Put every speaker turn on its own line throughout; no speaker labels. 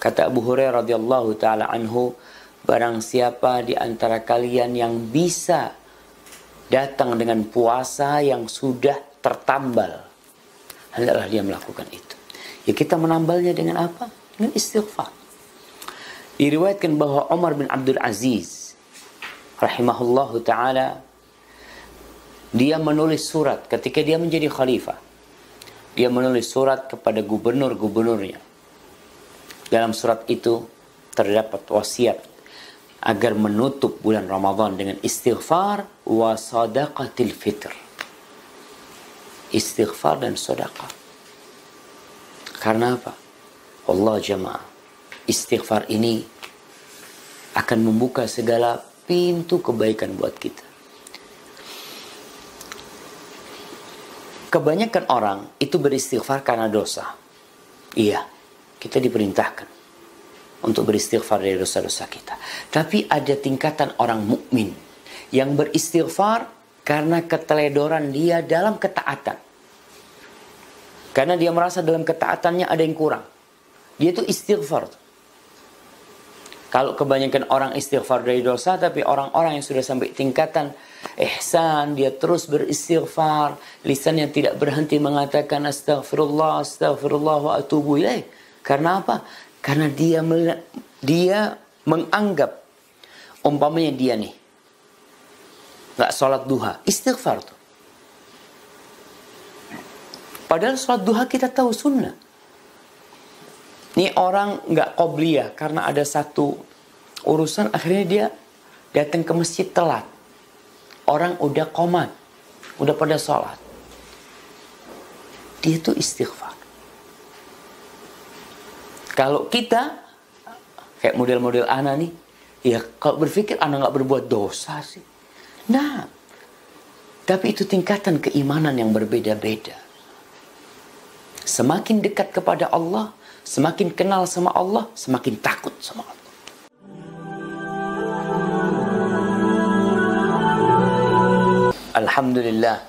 Kata Abu Hurairah radhiyallahu taala anhu, barang siapa di antara kalian yang bisa datang dengan puasa yang sudah tertambal, hendaklah dia melakukan itu. Ya, kita menambalnya dengan apa? Dengan istighfar. Diriwayatkan bahwa Umar bin Abdul Aziz rahimahullahu taala, dia menulis surat ketika dia menjadi khalifah. Dia menulis surat kepada gubernur-gubernurnya. Dalam surat itu terdapat wasiat agar menutup bulan Ramadan dengan istighfar wa sadaqatil fitr. Istighfar dan sedekah. Karena apa? Allah jamaah, istighfar ini akan membuka segala pintu kebaikan buat kita. Kebanyakan orang itu beristighfar karena dosa. Iya, kita diperintahkan untuk beristighfar dari dosa-dosa kita. Tapi ada tingkatan orang mukmin yang beristighfar karena keteledoran dia dalam ketaatan. Karena dia merasa dalam ketaatannya ada yang kurang. Dia itu istighfar. Kalau kebanyakan orang istighfar dari dosa, tapi orang-orang yang sudah sampai tingkatan ihsan, dia terus beristighfar, lisannya tidak berhenti mengatakan astaghfirullah, astaghfirullah wa atubu ilaih. Karena apa? Karena dia menganggap umpamanya dia nih nggak sholat duha, istighfar tuh. Padahal sholat duha kita tahu sunnah. Ini orang nggak qobliyah karena ada satu urusan, akhirnya dia datang ke masjid telat. Orang udah qomat, udah pada sholat. Dia tuh istighfar. Kalau kita kayak model-model ana nih, ya kalau berpikir ana nggak berbuat dosa sih. Nah, tapi itu tingkatan keimanan yang berbeda-beda. Semakin dekat kepada Allah, semakin kenal sama Allah, semakin takut sama Allah. Alhamdulillah.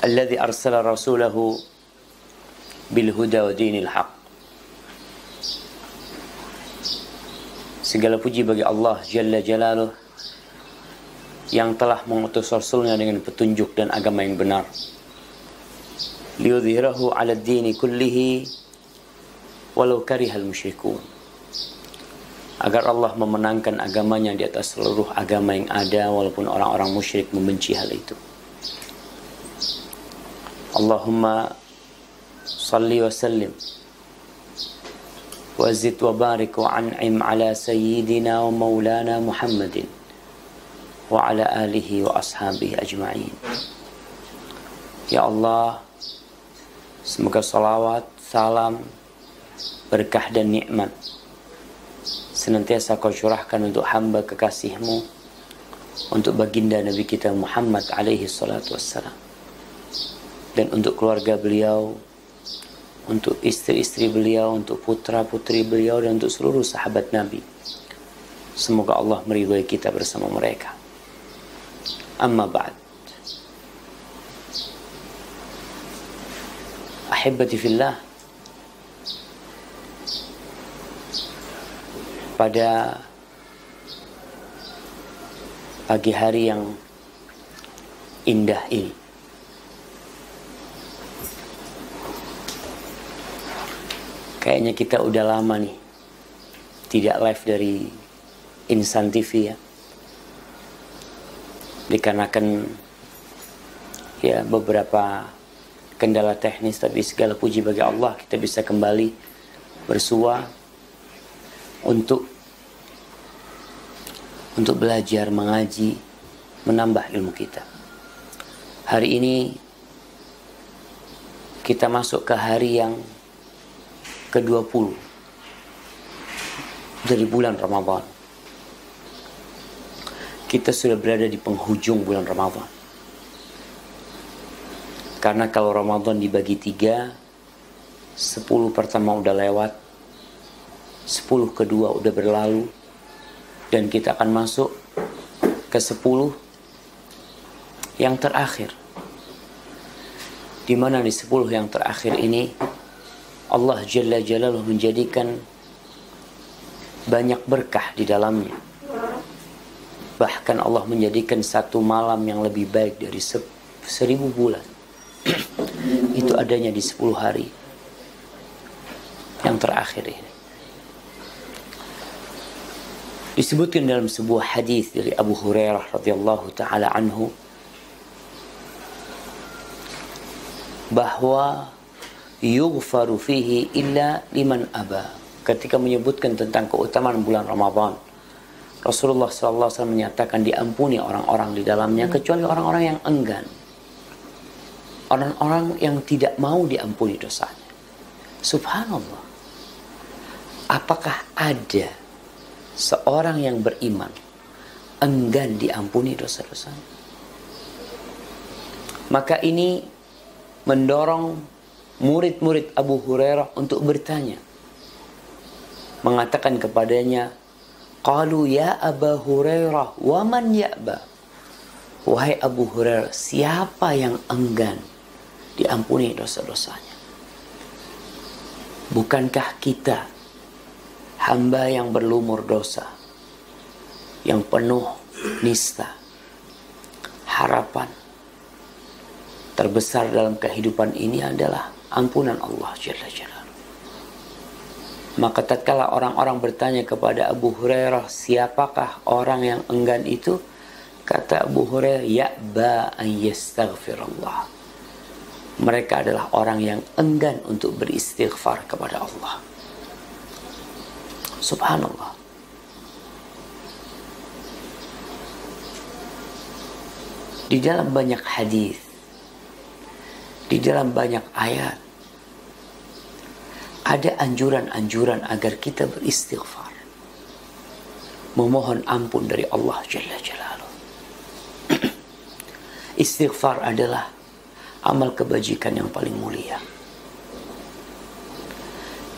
Alladzi arsala rasulahu bil huda wa dinil haq. Segala puji bagi Allah Jalla Jalaluh yang telah mengutus Rasulnya dengan petunjuk dan agama yang benar. Liyudhhirahu 'ala ad-dini kullihi walau karihal musyrikun. Agar Allah memenangkan agamanya di atas seluruh agama yang ada walaupun orang-orang musyrik membenci hal itu. Allahumma salli wa sallim wa zid wa barik wa an'im ala sayyidina wa maulana Muhammadin wa ala alihi wa ashabihi ajma'in. Ya Allah, semoga salawat, salam, berkah dan nikmat senantiasa kau curahkan untuk hamba kekasih-Mu, untuk baginda Nabi kita Muhammad alaihi salatu wassalam, dan untuk keluarga beliau, untuk istri-istri beliau, untuk putra-putri beliau, dan untuk seluruh sahabat Nabi. Semoga Allah meridhai kita bersama mereka. Amma ba'd. Ahibbati fillah, pada pagi hari yang indah ini, kayaknya kita udah lama nih tidak live dari Insan TV ya. Dikarenakan ya beberapa kendala teknis, tapi segala puji bagi Allah kita bisa kembali bersua untuk belajar, mengaji, menambah ilmu kita. Hari ini kita masuk ke hari yang ke-20 dari bulan Ramadan. Kita sudah berada di penghujung bulan Ramadan. Karena kalau Ramadan dibagi 3, 10 pertama udah lewat, 10 kedua udah berlalu, dan kita akan masuk ke 10 yang terakhir. Di mana di 10 yang terakhir ini Allah Jalla Jalaluhu menjadikan banyak berkah di dalamnya. Bahkan Allah menjadikan satu malam yang lebih baik dari 1000 bulan. Itu adanya di 10 hari yang terakhir ini. Disebutkan dalam sebuah hadis dari Abu Hurairah radhiyallahu taala anhu bahwa yughfaru fihi illa liman aba. Ketika menyebutkan tentang keutamaan bulan Ramadan, Rasulullah SAW menyatakan diampuni orang-orang di dalamnya kecuali orang-orang yang enggan, orang-orang yang tidak mau diampuni dosanya. Subhanallah, apakah ada seorang yang beriman enggan diampuni dosa-dosanya? Maka ini mendorong murid-murid Abu Hurairah untuk bertanya, mengatakan kepadanya, qalu ya Abu Hurairah wa man ya'ba. Wahai Abu Hurairah, siapa yang enggan diampuni dosa-dosanya? Bukankah kita hamba yang berlumur dosa, yang penuh nista, harapan terbesar dalam kehidupan ini adalah ampunan Allah Jalla Jalaluhu. Maka tatkala orang-orang bertanya kepada Abu Hurairah, siapakah orang yang enggan itu? Kata Abu Hurairah, ya'ba an yastaghfirullah. Mereka adalah orang yang enggan untuk beristighfar kepada Allah. Subhanallah. Di dalam banyak hadis, di dalam banyak ayat, ada anjuran-anjuran agar kita beristighfar, memohon ampun dari Allah Jalla Jalaluhu. Istighfar adalah amal kebajikan yang paling mulia.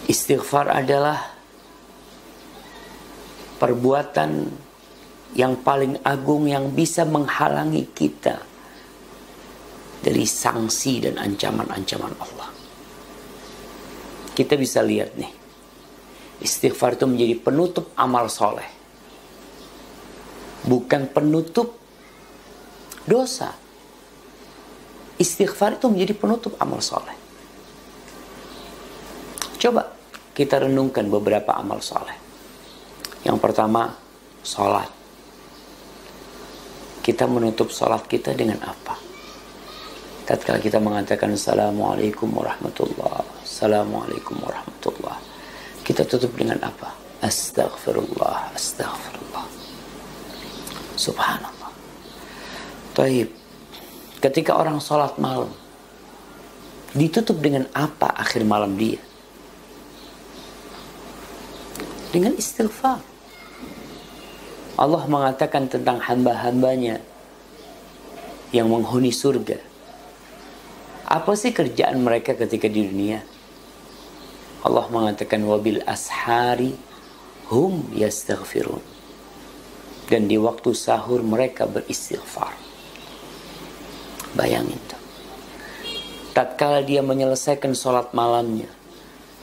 Istighfar adalah perbuatan yang paling agung yang bisa menghalangi kita dari sanksi dan ancaman-ancaman Allah. Kita bisa lihat nih, istighfar itu menjadi penutup amal soleh, bukan penutup dosa. Istighfar itu menjadi penutup amal soleh. Coba kita renungkan beberapa amal soleh. Yang pertama, sholat. Kita menutup sholat kita dengan apa? Tatkala kita mengatakan Assalamualaikum warahmatullah, Assalamualaikum warahmatullah, kita tutup dengan apa? Astaghfirullah, astaghfirullah. Subhanallah. Taib. Ketika orang sholat malam, ditutup dengan apa akhir malam dia? Dengan istighfar. Allah mengatakan tentang hamba-hambanya yang menghuni surga. Apa sih kerjaan mereka ketika di dunia? Allah mengatakan wabil ashari hum yastaghfirun. Dan di waktu sahur mereka beristighfar. Bayangin tuh. Tatkala dia menyelesaikan sholat malamnya,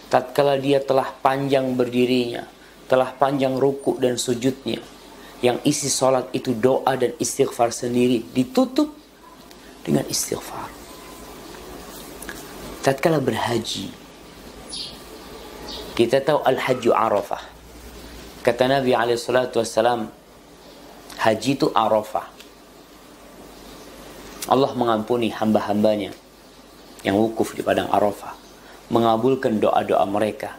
tatkala dia telah panjang berdirinya, telah panjang ruku dan sujudnya, yang isi sholat itu doa dan istighfar sendiri, ditutup dengan istighfar. Tatkala berhaji, kita tahu al-hajju Arafah. Kata Nabi SAW, haji itu Arafah. Allah mengampuni hamba-hambanya yang wukuf di padang Arafah, mengabulkan doa-doa mereka.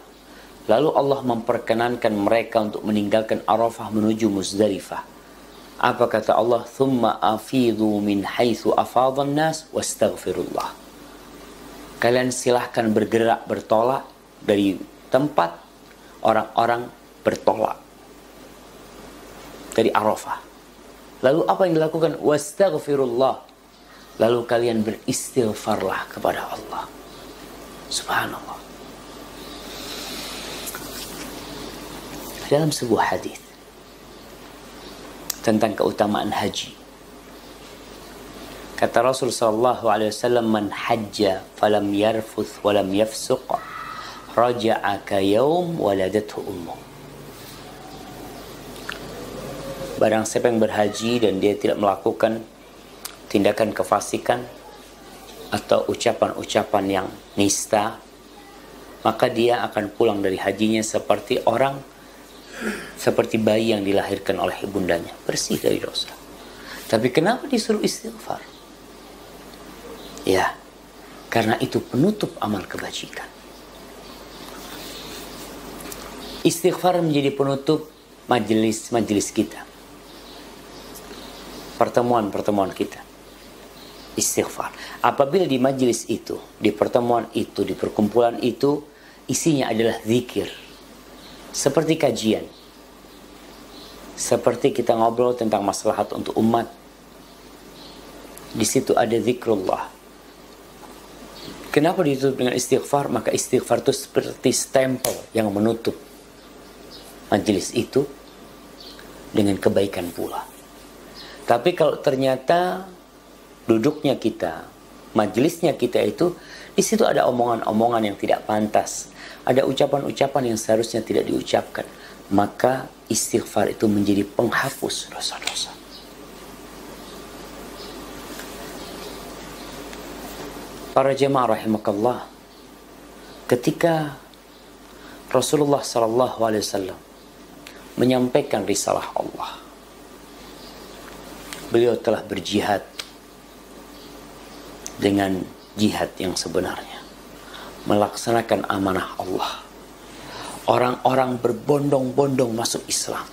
Lalu Allah memperkenankan mereka untuk meninggalkan Arafah menuju Muzdalifah. Apa kata Allah? Thumma afidhu min haitsu afadhan nas wastaghfirullah. Kalian silahkan bergerak bertolak dari tempat orang-orang bertolak dari Arafah. Lalu apa yang dilakukan? Wastaghfirullah. Lalu kalian beristighfarlah kepada Allah. Subhanallah. Dalam sebuah hadis tentang keutamaan haji, kata Rasul sallallahu alaihi wasallam, man hajja falam yarfuth walam yafsuq raja'aka yaum waladathu ummuh. Barang siapa yang berhaji dan dia tidak melakukan tindakan kefasikan atau ucapan-ucapan yang nista, maka dia akan pulang dari hajinya seperti bayi yang dilahirkan oleh ibundanya, bersih dari dosa. Tapi kenapa disuruh istighfar? Ya, karena itu penutup amal kebajikan. Istighfar menjadi penutup majelis kita, pertemuan-pertemuan kita. Istighfar. Apabila di majelis itu, di pertemuan itu, di perkumpulan itu, isinya adalah zikir, seperti kajian, seperti kita ngobrol tentang maslahat untuk umat, di situ ada zikrullah. Kenapa ditutup dengan istighfar? Maka istighfar itu seperti stempel yang menutup majelis itu dengan kebaikan pula. Tapi kalau ternyata duduknya kita, majelisnya kita itu, di situ ada omongan-omongan yang tidak pantas, ada ucapan-ucapan yang seharusnya tidak diucapkan, maka istighfar itu menjadi penghapus dosa-dosa. Para jemaah rahimakallah, ketika Rasulullah SAW menyampaikan risalah Allah, beliau telah berjihad dengan jihad yang sebenarnya, melaksanakan amanah Allah. Orang-orang berbondong-bondong masuk Islam.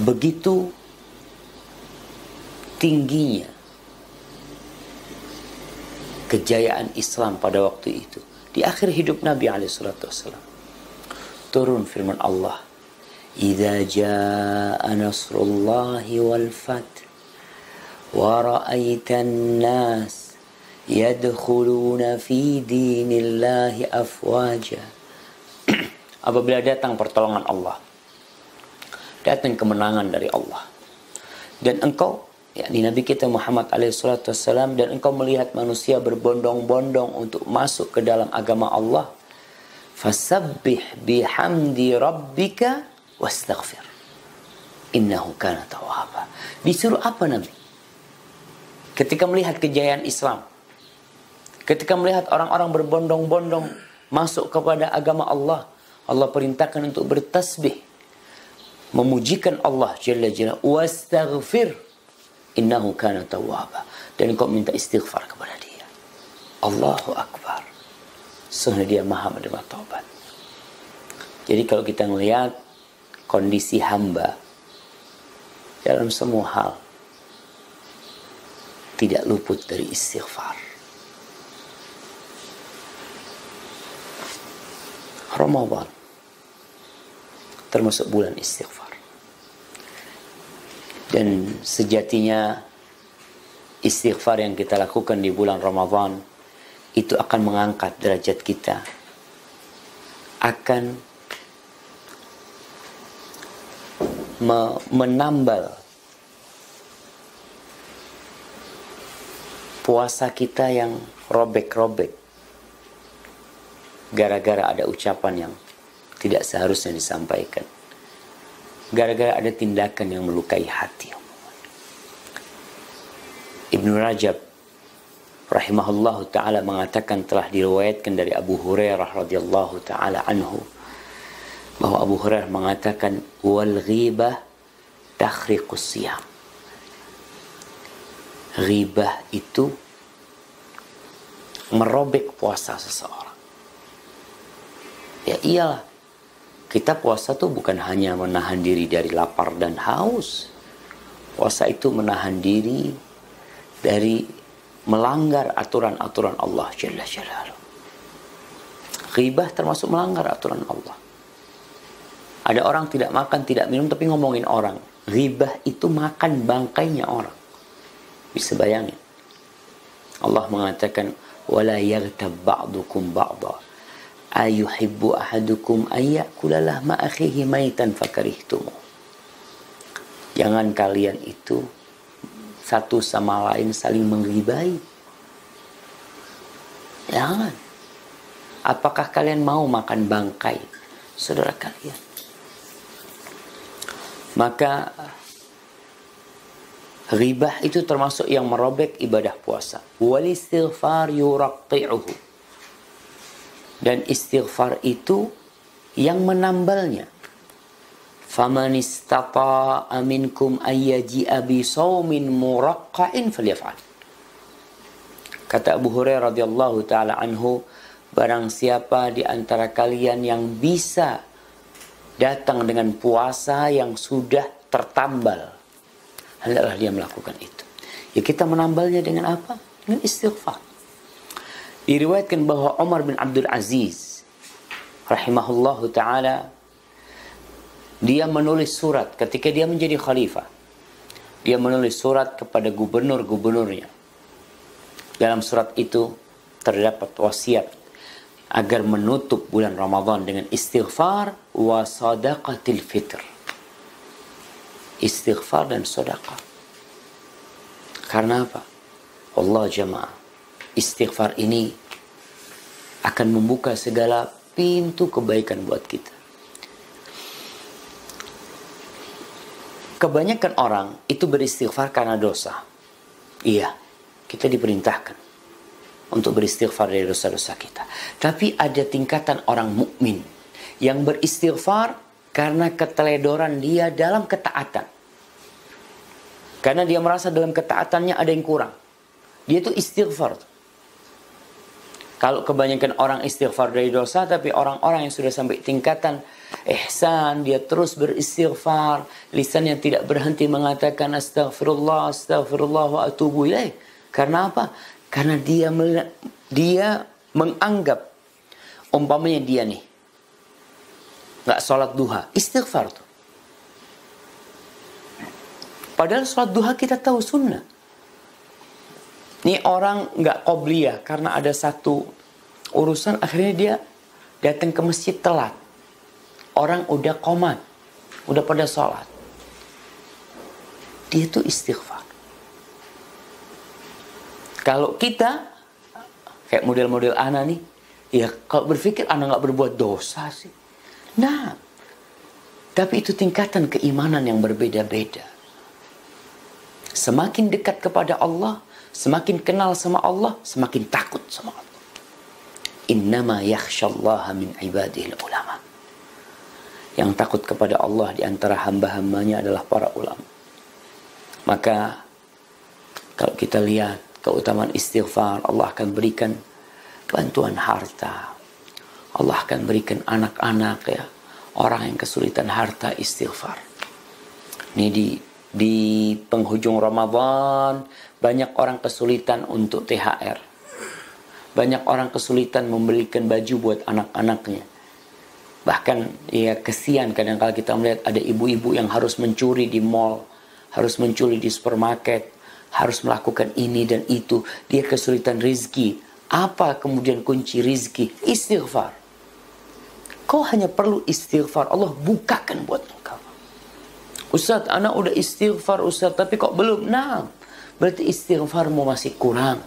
Begitu tingginya kejayaan Islam pada waktu itu. Di akhir hidup Nabi SAW, turun firman Allah, "Idza jaa nasrullahi wal fath wa ra'aitan nas yadkhuluna fi dinillahi afwaja." Apabila datang pertolongan Allah, datang kemenangan dari Allah, dan engkau, yakni Nabi kita Muhammad SAW, dan engkau melihat manusia berbondong-bondong untuk masuk ke dalam agama Allah, fasabbih bihamdi rabbika wastaghfir innahu kana tawwaba. Disuruh apa Nabi? Ketika melihat kejayaan Islam, ketika melihat orang-orang berbondong-bondong masuk kepada agama Allah, Allah perintahkan untuk bertasbih, memujikan Allah Jalla Jalla, wastaghfir innahu kana tawwaba, dan kau minta istighfar kepada dia. Allahu Akbar, sesungguhnya dia maha menerima taubat. Jadi kalau kita melihat kondisi hamba dalam semua hal, tidak luput dari istighfar. Ramadan termasuk bulan istighfar. Dan sejatinya istighfar yang kita lakukan di bulan Ramadan itu akan mengangkat derajat kita, akan menambal puasa kita yang robek-robek gara-gara ada ucapan yang tidak seharusnya disampaikan, gara-gara ada tindakan yang melukai hati. Ibnu Rajab rahimahullahu ta'ala mengatakan, telah diriwayatkan dari Abu Hurairah radhiyallahu ta'ala anhu, bahwa Abu Hurairah mengatakan, wal ghibah takhriqus siyam. Ghibah itu merobek puasa seseorang. Ya iyalah, kita puasa tuh bukan hanya menahan diri dari lapar dan haus. Puasa itu menahan diri dari melanggar aturan-aturan Allah Jalla Jalaluhu. Ghibah termasuk melanggar aturan Allah. Ada orang tidak makan, tidak minum, tapi ngomongin orang. Ghibah itu makan bangkainya orang. Bisa bayangin. Allah mengatakan, وَلَا يَغْتَبْ بَعْضُكُمْ بَعْضًا ayuhibbu ahadukum ayyakula lahma akhihi maitan fakarihtumu. Jangan kalian itu satu sama lain saling menggibai. Jangan. Apakah kalian mau makan bangkai saudara kalian? Maka ghibah itu termasuk yang merobek ibadah puasa. Wal istighfar yuraqti'uhu. Dan istighfar itu yang menambalnya. Faman istata'a minkum ayyaji'a bi shaumin muraqqa'in falyaf'al. Kata Abu Hurairah radhiyallahu taala anhu, barang siapa di antara kalian yang bisa datang dengan puasa yang sudah tertambal, hendaklah dia melakukan itu. Ya, kita menambalnya dengan apa? Dengan istighfar. Diriwayatkan bahwa Umar bin Abdul Aziz rahimahullahu taala, dia menulis surat ketika dia menjadi khalifah. Dia menulis surat kepada gubernur-gubernurnya. Dalam surat itu terdapat wasiat agar menutup bulan Ramadan dengan istighfar wa sadaqatil fitr. Istighfar dan sedekah. Karena apa? Allah jamaah, istighfar ini akan membuka segala pintu kebaikan buat kita. Kebanyakan orang itu beristighfar karena dosa. Iya, kita diperintahkan untuk beristighfar dari dosa-dosa kita. Tapi ada tingkatan orang mukmin yang beristighfar karena keteledoran dia dalam ketaatan. Karena dia merasa dalam ketaatannya ada yang kurang. Dia itu istighfar. Kalau kebanyakan orang istighfar dari dosa, tapi orang-orang yang sudah sampai tingkatan ihsan, dia terus beristighfar, lisannya tidak berhenti mengatakan astaghfirullah, astaghfirullah wa atubu ilaih. Karena apa? Karena dia menganggap umpamanya dia nih nggak sholat duha, istighfar tuh. Padahal sholat duha kita tahu sunnah. Ini orang nggak qobliyah karena ada satu urusan, akhirnya dia datang ke masjid telat. Orang udah qomat, udah pada sholat. Dia tuh istighfar. Kalau kita kayak model-model ana nih, ya kalau berpikir ana nggak berbuat dosa sih. Nah, tapi itu tingkatan keimanan yang berbeda-beda. Semakin dekat kepada Allah, semakin kenal sama Allah, semakin takut sama Allah. Innama yakhshallaha min ibadihil ulama. Yang takut kepada Allah di antara hamba-hambanya adalah para ulama. Maka kalau kita lihat keutamaan istighfar, Allah akan berikan bantuan harta. Allah akan berikan anak-anak, ya, orang yang kesulitan harta, istighfar. Ini di penghujung Ramadan banyak orang kesulitan untuk THR. Banyak orang kesulitan membelikan baju buat anak-anaknya. Bahkan ya kesian kadang-kala kita melihat ada ibu-ibu yang harus mencuri di mall, harus mencuri di supermarket, harus melakukan ini dan itu. Dia kesulitan rizki. Apa kemudian kunci rizki? Istighfar. Kau hanya perlu istighfar, Allah bukakan buat engkau. Ustaz, anak udah istighfar Ustaz, tapi kok belum? Nah, berarti istighfarmu masih kurang.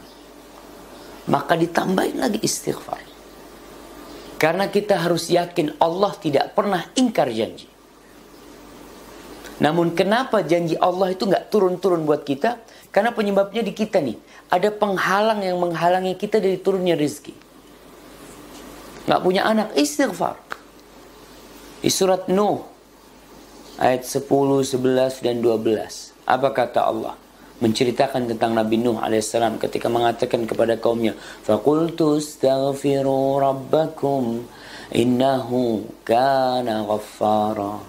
Maka ditambahin lagi istighfar. Karena kita harus yakin Allah tidak pernah ingkar janji. Namun kenapa janji Allah itu nggak turun-turun buat kita? Karena penyebabnya di kita nih. Ada penghalang yang menghalangi kita dari turunnya rezeki. Nggak punya anak, istighfar. Di surat Nuh ayat 10, 11, dan 12. Apa kata Allah? Menceritakan tentang Nabi Nuh alaihissalam ketika mengatakan kepada kaumnya, "Faqultu astaghfiru rabbakum innahu kana ghaffara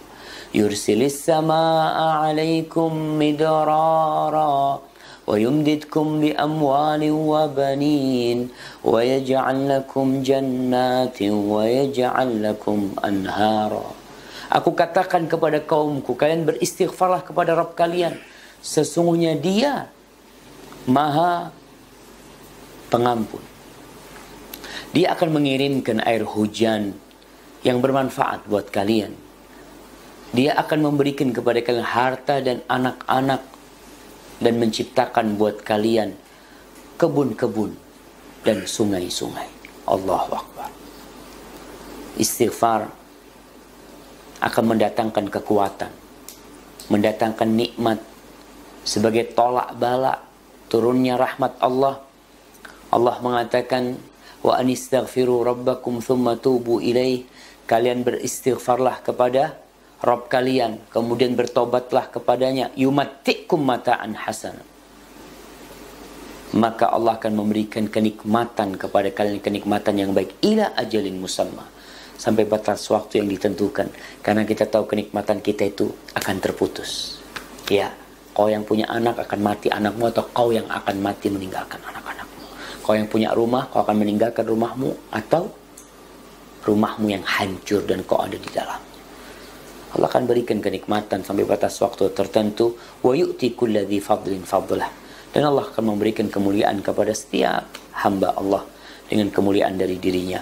yursilis samaa'a 'alaikum midrara wa yumdidkum bi amwalin wa banin wa yaj'al lakum jannatin wa yaj'al lakum anhara." Aku katakan kepada kaumku, kalian beristighfarlah kepada Rabb kalian. Sesungguhnya Dia Maha Pengampun. Dia akan mengirimkan air hujan yang bermanfaat buat kalian. Dia akan memberikan kepada kalian harta dan anak-anak dan menciptakan buat kalian kebun-kebun dan sungai-sungai. Allahu Akbar. Istighfar akan mendatangkan kekuatan, mendatangkan nikmat sebagai tolak bala turunnya rahmat Allah. Allah mengatakan, wa anistaghfiru rabbakum thumma tubu ilaih. Kalian beristighfarlah kepada Rabb kalian, kemudian bertobatlah kepadanya. Yumatti'kum mata'an hasanah. Maka Allah akan memberikan kenikmatan kepada kalian, kenikmatan yang baik. Ila ajalin musamma, sampai batas waktu yang ditentukan. Karena kita tahu kenikmatan kita itu akan terputus. Ya, kau yang punya anak akan mati anakmu, atau kau yang akan mati meninggalkan anak-anakmu. Kau yang punya rumah, kau akan meninggalkan rumahmu, atau rumahmu yang hancur dan kau ada di dalam. Allah akan berikan kenikmatan sampai batas waktu tertentu. Wa yu'ti kulli dzi fadlin fadlah. Dan Allah akan memberikan kemuliaan kepada setiap hamba Allah dengan kemuliaan dari dirinya.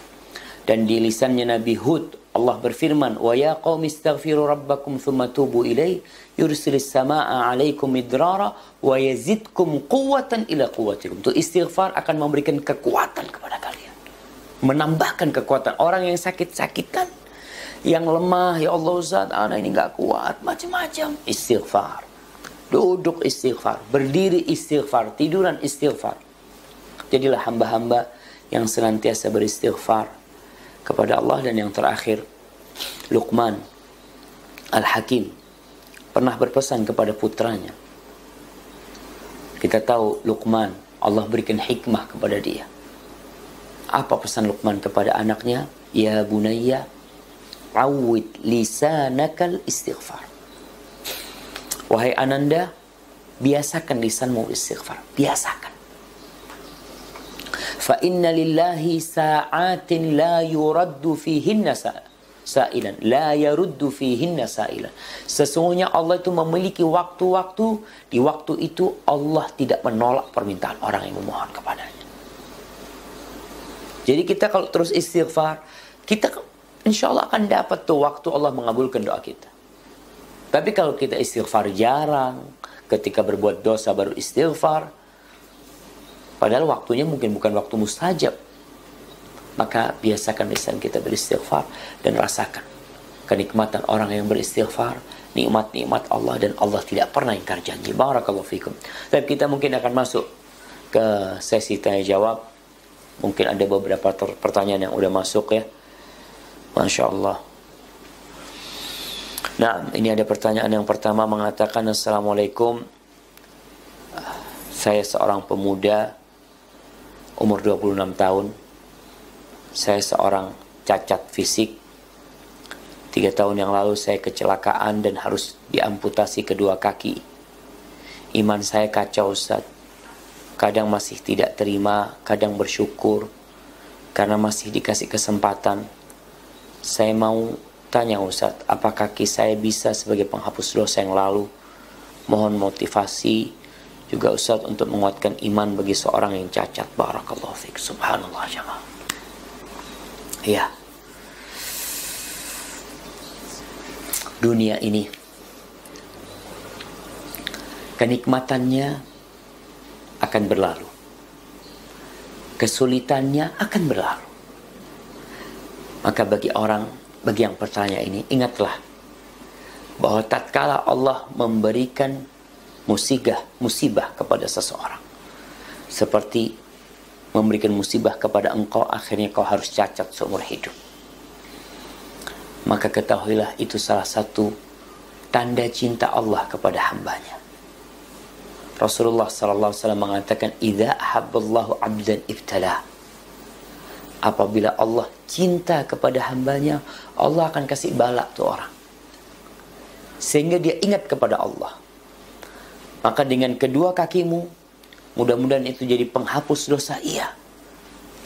Dan di lisannya Nabi Hud, Allah berfirman, wa ya qaumi istaghfiru rabbakum thumma tubu ilaih yursilis samaa'a 'alaikum midrara wa yazidkum quwwatan ila quwwatikum. Itu istighfar akan memberikan kekuatan kepada kalian, menambahkan kekuatan. Orang yang sakit-sakitan, yang lemah, ya Allah Ustaz, anak ini gak kuat, macam-macam, istighfar. Duduk istighfar, berdiri istighfar, tiduran istighfar. Jadilah hamba-hamba yang senantiasa beristighfar kepada Allah. Dan yang terakhir, Luqman Al-Hakim pernah berpesan kepada putranya. Kita tahu Luqman, Allah berikan hikmah kepada dia. Apa pesan Luqman kepada anaknya? Ya bunayya, awwid lisanakal istighfar. Wahai ananda, biasakan lisanmu istighfar. Biasakan. Fa inna lillahi sa'atin la yuraddu fihinna sa'ilan. La yaruddu fihinna sa'ilan. Sesungguhnya Allah itu memiliki waktu-waktu. Di waktu itu Allah tidak menolak permintaan orang yang memohon kepadanya. Jadi kita kalau terus istighfar, kita insya Allah akan dapat tuh waktu Allah mengabulkan doa kita. Tapi kalau kita istighfar jarang, ketika berbuat dosa baru istighfar, padahal waktunya mungkin bukan waktu mustajab, maka biasakan lisan kita beristighfar dan rasakan kenikmatan orang yang beristighfar, nikmat-nikmat Allah, dan Allah tidak pernah ingkar janji. Barakallahu fikum. Dan kita mungkin akan masuk ke sesi tanya jawab. Mungkin ada beberapa pertanyaan yang udah masuk ya. Masya Allah. Nah, ini ada pertanyaan yang pertama mengatakan, Assalamualaikum. Saya seorang pemuda, umur 26 tahun. Saya seorang cacat fisik. 3 tahun yang lalu saya kecelakaan dan harus diamputasi kedua kaki. Iman saya kacau, Ustaz. Kadang masih tidak terima, kadang bersyukur karena masih dikasih kesempatan. Saya mau tanya Ustaz, apa kaki saya bisa sebagai penghapus dosa yang lalu? Mohon motivasi juga Ustaz untuk menguatkan iman bagi seorang yang cacat. Barakallahu fiik. Subhanallah jamaah. Ya. Dunia ini kenikmatannya akan berlalu. Kesulitannya akan berlalu. Maka bagi yang bertanya ini, ingatlah bahwa tatkala Allah memberikan musibah kepada seseorang, seperti memberikan musibah kepada engkau, akhirnya kau harus cacat seumur hidup, maka ketahuilah itu salah satu tanda cinta Allah kepada hambanya. Rasulullah SAW mengatakan, idza ahabballahu abdan ibtalah. Apabila Allah cinta kepada hambanya, Allah akan kasih bala tuh orang, sehingga dia ingat kepada Allah. Maka dengan kedua kakimu, mudah-mudahan itu jadi penghapus dosa. Iya,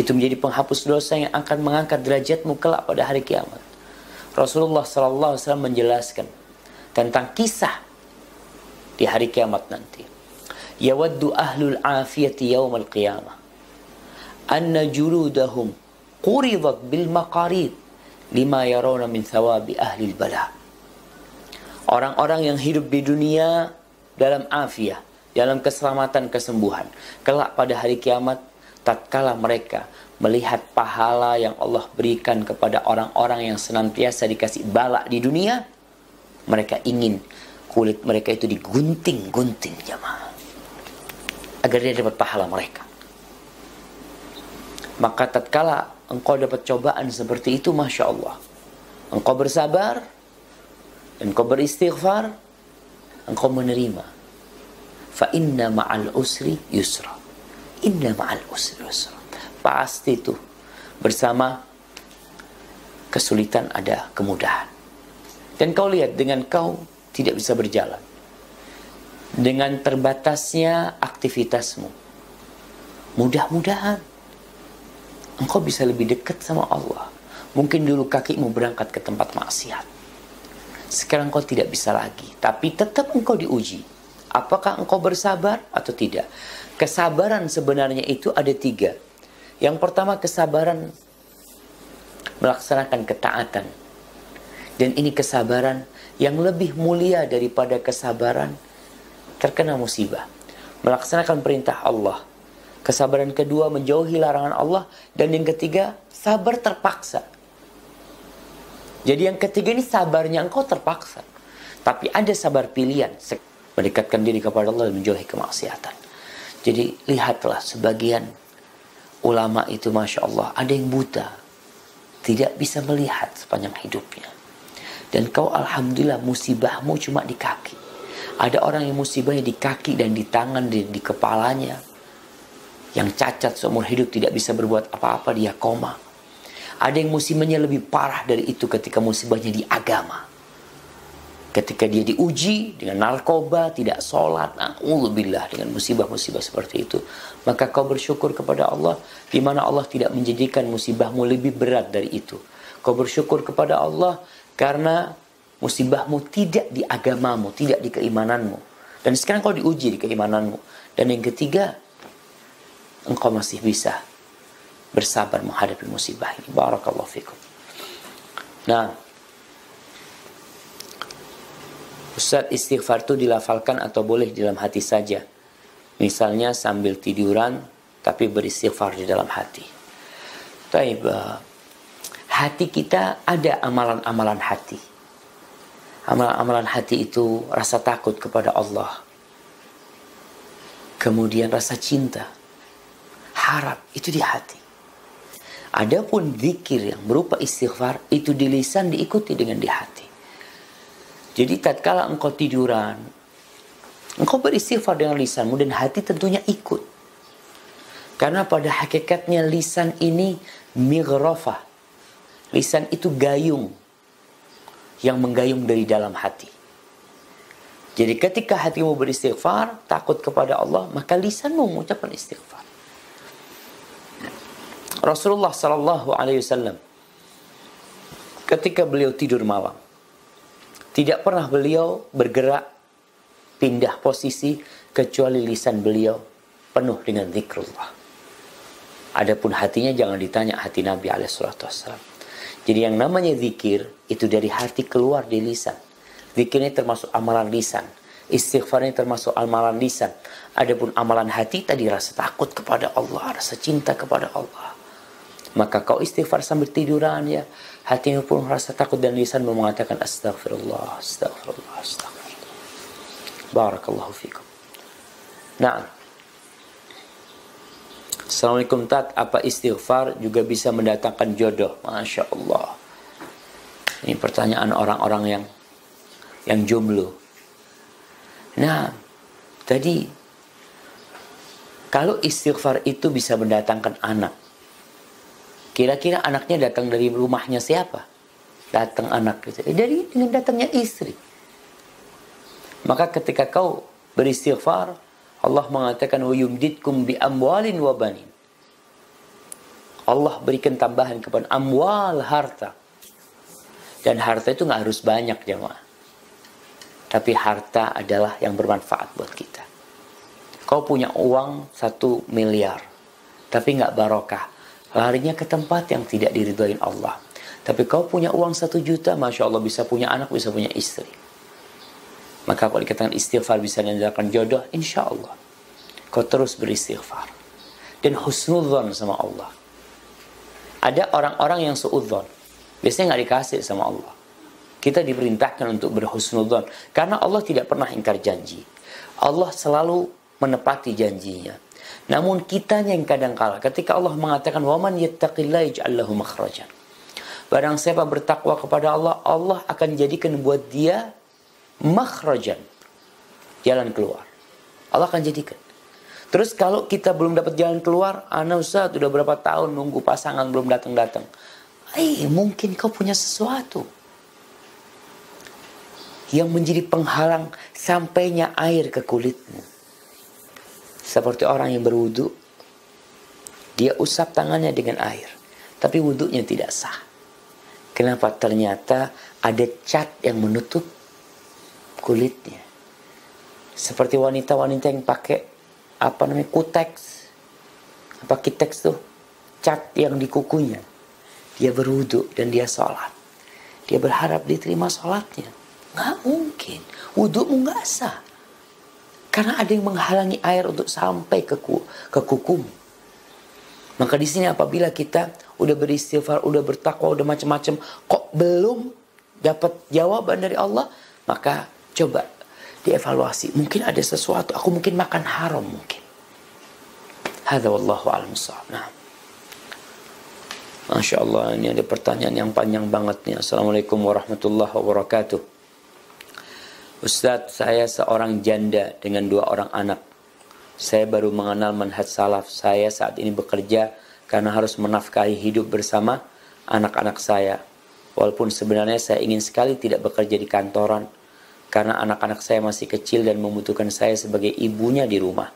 itu menjadi penghapus dosa yang akan mengangkat derajatmu kelak pada hari kiamat. Rasulullah SAW menjelaskan tentang kisah di hari kiamat nanti. Yawaddu ahlul afiyati yawmal qiyamah anna juludahum quridat bil maqarid lima yarawna min thawabi ahli bala. Orang-orang yang hidup di dunia dalam afiah, dalam keselamatan, kesembuhan, kelak pada hari kiamat, tatkala mereka melihat pahala yang Allah berikan kepada orang-orang yang senantiasa dikasih bala di dunia, mereka ingin kulit mereka itu digunting-gunting jamaah, agar dia dapat pahala mereka. Maka tatkala engkau dapat cobaan seperti itu, Masya Allah, engkau bersabar, engkau beristighfar, engkau menerima. Fa inna ma'al usri yusra. Inna ma'al usri yusra. Pasti itu bersama kesulitan ada kemudahan. Dan kau lihat, dengan kau tidak bisa berjalan, dengan terbatasnya aktivitasmu, mudah-mudahan engkau bisa lebih dekat sama Allah. Mungkin dulu kakimu berangkat ke tempat maksiat, sekarang engkau tidak bisa lagi, tapi tetap engkau diuji. Apakah engkau bersabar atau tidak? Kesabaran sebenarnya itu ada 3. Yang pertama, kesabaran melaksanakan ketaatan. Dan ini kesabaran yang lebih mulia daripada kesabaran terkena musibah. Melaksanakan perintah Allah. Kesabaran kedua, menjauhi larangan Allah. Dan yang ketiga, sabar terpaksa. Jadi yang ketiga ini sabarnya engkau terpaksa. Tapi ada sabar pilihan. Mendekatkan diri kepada Allah dan menjauhi kemaksiatan. Jadi lihatlah, sebagian ulama itu Masya Allah, ada yang buta, tidak bisa melihat sepanjang hidupnya. Dan kau alhamdulillah musibahmu cuma di kaki. Ada orang yang musibahnya di kaki dan di tangan dan di kepalanya, yang cacat seumur hidup tidak bisa berbuat apa-apa, dia koma. Ada yang musibahnya lebih parah dari itu ketika musibahnya di agama. Ketika dia diuji dengan narkoba, tidak sholat, na'udzubillah, dengan musibah-musibah seperti itu. Maka kau bersyukur kepada Allah, di mana Allah tidak menjadikan musibahmu lebih berat dari itu. Kau bersyukur kepada Allah karena musibahmu tidak di agamamu, tidak di keimananmu. Dan sekarang kau diuji di keimananmu. Dan yang ketiga, engkau masih bisa bersabar menghadapi musibah ini. Barakallahu fikum. Nah, Ustaz, istighfar itu dilafalkan atau boleh di dalam hati saja? Misalnya sambil tiduran, tapi beristighfar di dalam hati. Taib, hati kita ada amalan-amalan hati. Amalan-amalan hati itu rasa takut kepada Allah. Kemudian rasa cinta, harap, itu di hati. Adapun zikir yang berupa istighfar, itu di lisan diikuti dengan di hati. Jadi tatkala engkau tiduran, engkau beristighfar dengan lisanmu dan hati tentunya ikut. Karena pada hakikatnya lisan ini mighrafah. Lisan itu gayung yang menggayung dari dalam hati. Jadi ketika hatimu beristighfar, takut kepada Allah, maka lisanmu mengucapkan istighfar. Rasulullah SAW ketika beliau tidur malam, tidak pernah beliau bergerak pindah posisi kecuali lisan beliau penuh dengan zikrullah. Adapun hatinya jangan ditanya hati Nabi SAW. Jadi yang namanya zikir itu dari hati keluar di lisan. Zikirnya termasuk amalan lisan, istighfarnya termasuk amalan lisan. Adapun amalan hati tadi rasa takut kepada Allah, rasa cinta kepada Allah. Maka kau istighfar sambil tiduran ya, hatimu pun rasa takut dan lisan mengatakan astaghfirullah, astaghfirullah, astaghfirullah. Barakallahu fikum. Nah, Assalamualaikum Tat, apa istighfar juga bisa mendatangkan jodoh? Masya Allah. Ini pertanyaan orang-orang yang jomblo. Nah, tadi kalau istighfar itu bisa mendatangkan anak, kira-kira anaknya datang dari rumahnya siapa? Datang anak gitu. Dengan datangnya istri. Maka ketika kau beristighfar, Allah mengatakan wa yumditkum bi amwalin wa banin. Allah berikan tambahan kepada amwal, harta. Dan harta itu nggak harus banyak jemaah. Tapi harta adalah yang bermanfaat buat kita. Kau punya uang 1 miliar, tapi nggak barokah. Larinya ke tempat yang tidak diridhoin Allah. Tapi kau punya uang 1 juta, Masya Allah, bisa punya anak, bisa punya istri. Maka kalau dikatakan istighfar bisa mendatangkan jodoh, insya Allah kau terus beristighfar dan husnudzon sama Allah. Ada orang-orang yang suudzon, biasanya nggak dikasih sama Allah. Kita diperintahkan untuk berhusnudzon, karena Allah tidak pernah ingkar janji. Allah selalu menepati janjinya. Namun kitanya yang kadang kala, ketika Allah mengatakan waman yattaqillaha yaj'al lahu makhrajan. Barang siapa bertakwa kepada Allah, Allah akan jadikan buat dia makhrajan, jalan keluar. Allah akan jadikan. Terus kalau kita belum dapat jalan keluar, ana Ustaz udah berapa tahun nunggu pasangan belum datang-datang. Mungkin kau punya sesuatu yang menjadi penghalang sampainya air ke kulitmu. Seperti orang yang berwudu, dia usap tangannya dengan air, tapi wudunya tidak sah. Kenapa? Ternyata ada cat yang menutup kulitnya. Seperti wanita-wanita yang pakai kuteks, kiteks tuh, cat yang di kukunya. Dia berwudu dan dia sholat. Dia berharap diterima sholatnya. Nggak mungkin. Wudumu nggak sah. Karena ada yang menghalangi air untuk sampai ke kukumu. Maka di sini apabila kita udah beristighfar, udah bertakwa, udah macam-macam, kok belum dapat jawaban dari Allah, maka coba dievaluasi. Mungkin ada sesuatu. Aku mungkin makan haram mungkin. Hadza wallahu a'lam bissawab. Nah. Masya Allah, ini ada pertanyaan yang panjang banget nih. Assalamualaikum warahmatullahi wabarakatuh. Ustadz, saya seorang janda dengan 2 orang anak. Saya baru mengenal manhaj salaf. Saya saat ini bekerja karena harus menafkahi hidup bersama anak-anak saya. Walaupun sebenarnya saya ingin sekali tidak bekerja di kantoran, karena anak-anak saya masih kecil dan membutuhkan saya sebagai ibunya di rumah.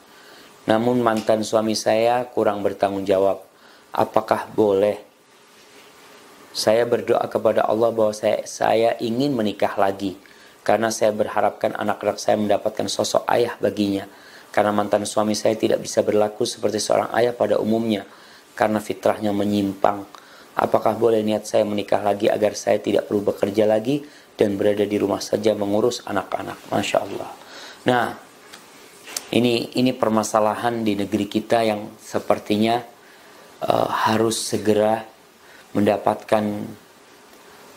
Namun mantan suami saya kurang bertanggung jawab. Apakah boleh? Saya berdoa kepada Allah bahwa saya ingin menikah lagi, karena saya berharapkan anak-anak saya mendapatkan sosok ayah baginya. Karena mantan suami saya tidak bisa berlaku seperti seorang ayah pada umumnya, karena fitrahnya menyimpang. Apakah boleh niat saya menikah lagi agar saya tidak perlu bekerja lagi dan berada di rumah saja mengurus anak-anak? Masya Allah. Nah, ini permasalahan di negeri kita yang sepertinya harus segera mendapatkan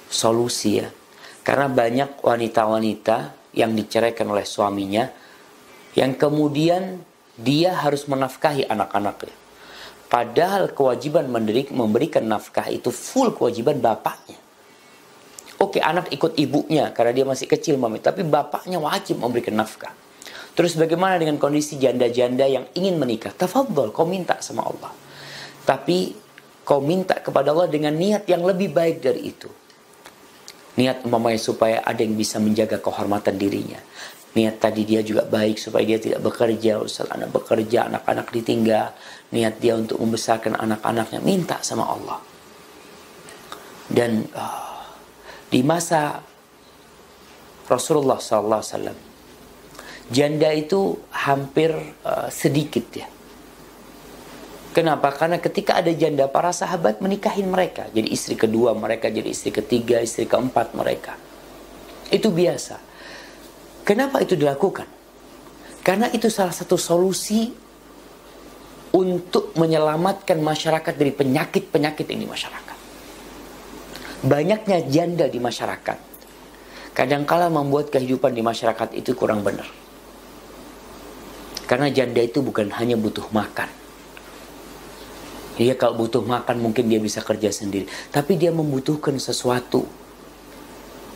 solusi ya. Karena banyak wanita-wanita yang diceraikan oleh suaminya, yang kemudian dia harus menafkahi anak-anaknya. Padahal kewajiban memberikan nafkah itu full kewajiban bapaknya. Oke, anak ikut ibunya karena dia masih kecil mami, tapi bapaknya wajib memberikan nafkah. Terus bagaimana dengan kondisi janda-janda yang ingin menikah? Tafadhol, kau minta sama Allah. Tapi kau minta kepada Allah dengan niat yang lebih baik dari itu. Niat umpamanya supaya ada yang bisa menjaga kehormatan dirinya. Niat tadi dia juga baik supaya dia tidak bekerja. Ustaz, anak bekerja, anak-anak ditinggal. Niat dia untuk membesarkan anak-anaknya. Minta sama Allah. Dan di masa Rasulullah SAW, janda itu hampir sedikit ya. Kenapa? Karena ketika ada janda, para sahabat menikahin mereka. Jadi istri kedua mereka, jadi istri ketiga, istri keempat mereka. Itu biasa. Kenapa itu dilakukan? Karena itu salah satu solusi untuk menyelamatkan masyarakat dari penyakit-penyakit yang di masyarakat. Banyaknya janda di masyarakat kadangkala membuat kehidupan di masyarakat itu kurang benar. Karena janda itu bukan hanya butuh makan. Dia kalau butuh makan mungkin dia bisa kerja sendiri. Tapi dia membutuhkan sesuatu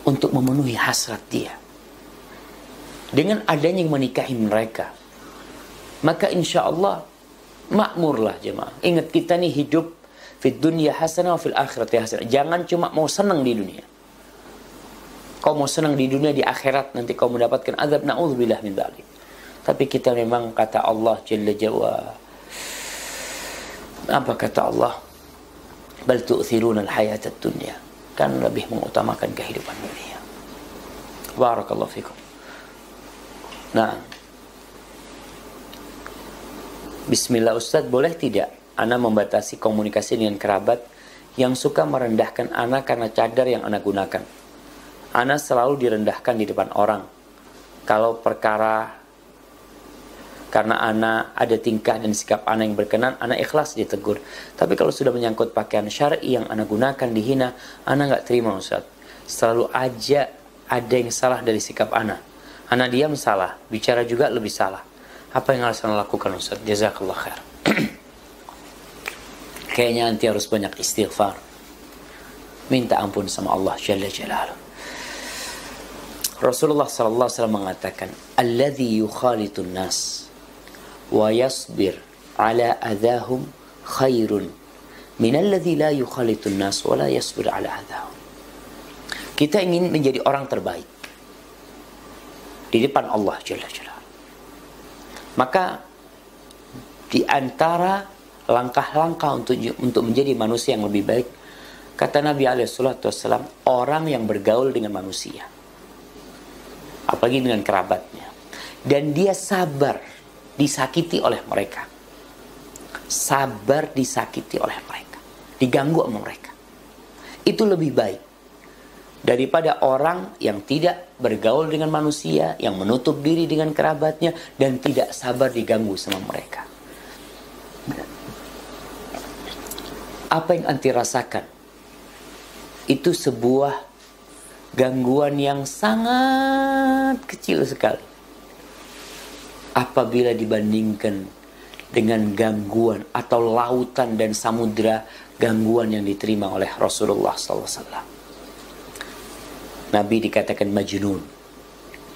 untuk memenuhi hasrat dia. Dengan adanya yang menikahi mereka, maka insya Allah makmurlah jemaah. Ingat kita nih hidup fid dunya hasanah wa fil akhirati hasanah. Jangan cuma mau senang di dunia. Kau mau senang di dunia, di akhirat nanti kau mendapatkan azab, na'udzubillah min dzalik. Tapi kita memang kata Allah Jalla Jalla, apa kata Allah? Bal tu'thiruna al-hayata ad-dunya. Kan lebih mengutamakan kehidupan dunia. Barakallahu fikum. Nah, bismillah Ustaz, boleh tidak ana membatasi komunikasi dengan kerabat yang suka merendahkan ana karena cadar yang ana gunakan? Ana selalu direndahkan di depan orang. Kalau perkara karena anak ada tingkah dan sikap anak yang berkenan, anak ikhlas ditegur. Tapi kalau sudah menyangkut pakaian syar'i yang anak gunakan dihina, anak nggak terima Ustaz. Selalu aja ada yang salah dari sikap anak. Anak diam salah, bicara juga lebih salah. Apa yang harus anak lakukan Ustaz? Jazakallah khair. Kayaknya nanti harus banyak istighfar. Minta ampun sama Allah Jalla Jalaluh. Rasulullah sallallahu alaihi wasallam mengatakan, "Alladzi yukhalitun nas wa yasbir ala adahum khairun min alladzi la yukhalitun nas wa la yasbir ala adahum." Kita ingin menjadi orang terbaik di depan Allah Jalla Jalaluh. Maka di antara langkah-langkah untuk menjadi manusia yang lebih baik, kata Nabi SAW, orang yang bergaul dengan manusia, apalagi dengan kerabatnya, dan dia sabar disakiti oleh mereka, sabar disakiti oleh mereka, diganggu sama mereka, itu lebih baik daripada orang yang tidak bergaul dengan manusia, yang menutup diri dengan kerabatnya dan tidak sabar diganggu sama mereka. Apa yang anti rasakan? Itu sebuah gangguan yang sangat kecil sekali apabila dibandingkan dengan gangguan atau lautan dan samudra gangguan yang diterima oleh Rasulullah SAW. Nabi dikatakan majnun,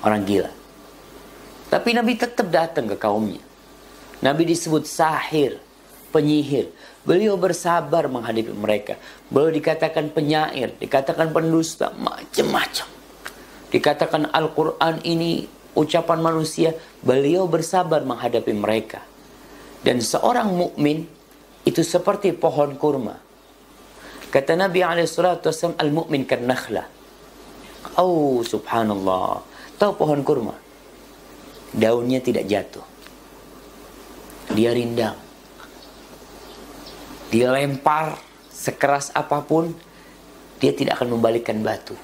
orang gila. Tapi Nabi tetap datang ke kaumnya. Nabi disebut sahir, penyihir. Beliau bersabar menghadapi mereka. Beliau dikatakan penyair, dikatakan pendusta, macam-macam. Dikatakan Al-Quran ini ucapan manusia. Beliau bersabar menghadapi mereka. Dan seorang mukmin itu seperti pohon kurma. Kata Nabi SAW, al-mu'min kan nakhla. Oh subhanallah. Tahu pohon kurma? Daunnya tidak jatuh. Dia rindang. Dia lempar sekeras apapun, dia tidak akan membalikkan batu.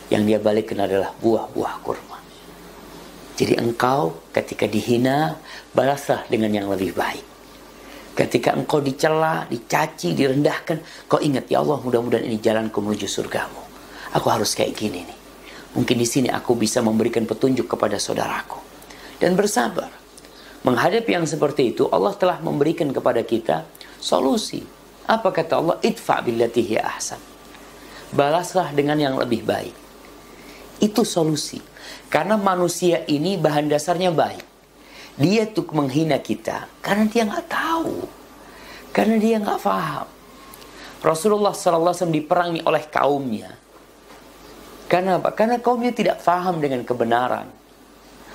Yang dia balikkan adalah buah-buah kurma. Jadi engkau ketika dihina, balaslah dengan yang lebih baik. Ketika engkau dicela, dicaci, direndahkan, kau ingat, ya Allah, mudah-mudahan ini jalanku menuju surgamu. Aku harus kayak gini nih. Mungkin di sini aku bisa memberikan petunjuk kepada saudaraku. Dan bersabar. Menghadapi yang seperti itu, Allah telah memberikan kepada kita solusi. Apa kata Allah? Idfa' billati hiya ahsan. Balaslah dengan yang lebih baik. Itu solusi. Karena manusia ini bahan dasarnya baik. Dia tuh menghina kita karena dia nggak tahu. Karena dia nggak paham. Rasulullah SAW diperangi oleh kaumnya. Karena apa? Karena kaumnya tidak paham dengan kebenaran.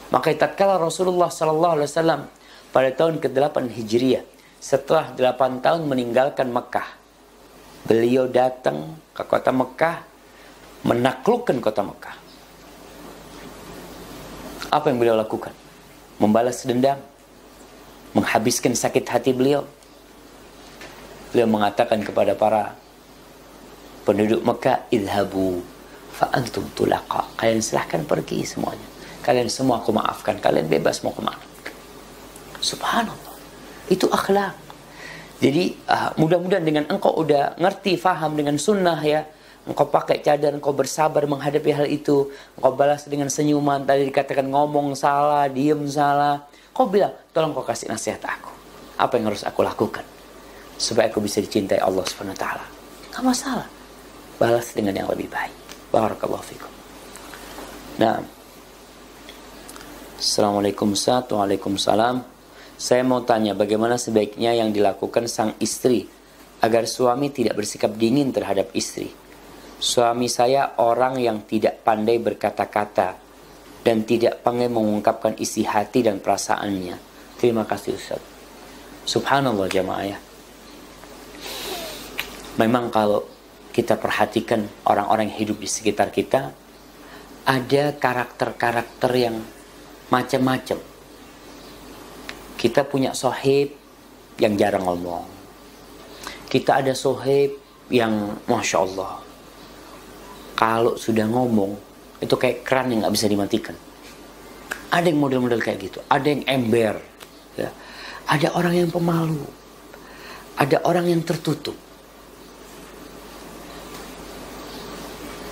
Maka tatkala Rasulullah SAW pada tahun ke-8 Hijriah, setelah 8 tahun meninggalkan Mekah, beliau datang ke kota Mekah, menaklukkan kota Mekah. Apa yang beliau lakukan? Membalas dendam, menghabiskan sakit hati beliau. Beliau mengatakan kepada para penduduk Mekah, idhabu fa'antum tulaqa. Kalian silahkan pergi semuanya. Kalian semua aku maafkan. Kalian bebas mau kemana. Subhanallah. Itu akhlak. Jadi mudah-mudahan dengan engkau udah ngerti, faham dengan sunnah ya. Engkau pakai cadar, engkau bersabar menghadapi hal itu. Engkau balas dengan senyuman. Tadi dikatakan ngomong salah, diem salah. Kau bilang, tolong kau kasih nasihat aku. Apa yang harus aku lakukan? Supaya aku bisa dicintai Allah SWT. Gak masalah. Balas dengan yang lebih baik. Barakallahu fikum. Nah. Assalamualaikum Ustaz. Waalaikumsalam. Saya mau tanya bagaimana sebaiknya yang dilakukan sang istri agar suami tidak bersikap dingin terhadap istri. Suami saya orang yang tidak pandai berkata-kata dan tidak pandai mengungkapkan isi hati dan perasaannya. Terima kasih Ustaz. Subhanallah jamaah ya. Memang kalau kita perhatikan orang-orang yang hidup di sekitar kita, ada karakter-karakter yang macam-macam. Kita punya sohib yang jarang ngomong. Kita ada sohib yang Masya Allah, kalau sudah ngomong itu kayak keran yang gak bisa dimatikan. Ada yang model-model kayak gitu, ada yang ember, ya. Ada orang yang pemalu, ada orang yang tertutup.